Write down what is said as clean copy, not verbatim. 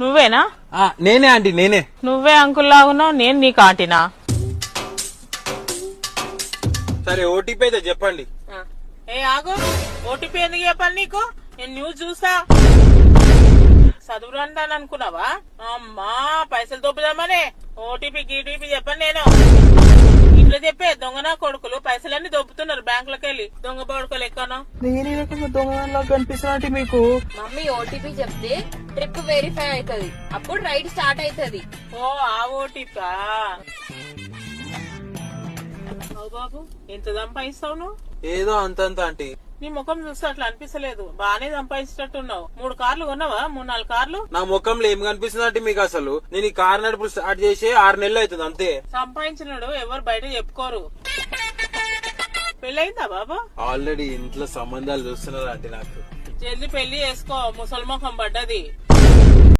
నువ్వేనా? నేనే ఆంటీ, నేనే. నువ్వే అంకుల్ లాగున్నావు, నేను నీకు ఆంటీనా? సరే ఓటీపీ అయితే చెప్పండి. ఏ ఆగు, ఓటీపీ ఎందుకు చెప్పాలి నీకు? నేను న్యూస్ చూసా. చదువురాని అనుకున్నావా? అమ్మా పైసలు దొబ్బుదామని ఓటీపీ గీటీపీ చెప్పండి. నేను ఇట్లా చెప్పే దొంగన కొడుకులు పైసలన్నీ దొబ్బుతున్నారు బ్యాంకులకు వెళ్ళి. దొంగ బడుకోలు ఎక్కను నేనే రకంగా దొంగలా కనిపిస్తున్నట్టు మీకు. మమ్మీ ఓటీపీ చెప్తే ట్రిప్ వెరిఫై అవుతుంది, అప్పుడు రైడ్ స్టార్ట్ అవుతుంది. ఓ ఆ ఓటీపా? బాబు ఎంత సంపాదిస్తావు నువ్వు? ఏదో అంతంత ఆంటీ. నీ ముఖం చూస్తే అట్లా అనిపిస్తలేదు, బానే సంపాదించినట్టున్నావు. 3 కార్లు కొన్నావా? 3-4 కార్లు? నా ముఖంలో ఏం కనిపిస్తుంది అంటే మీకు అసలు? నేను ఈ కార్ నడుపులు స్టార్ట్ చేసి 6 నెలలు అవుతుంది అంతే. సంపాదించినాడు ఎవరు బయట చెప్పుకోరు. పెళ్ళయిందా బాబా? ఆల్రెడీ ఇంట్లో సంబంధాలు చూస్తున్నారు అంటే నాకు. జల్దీ పెళ్లి చేసుకో, ముసలి ముఖం పడ్డది.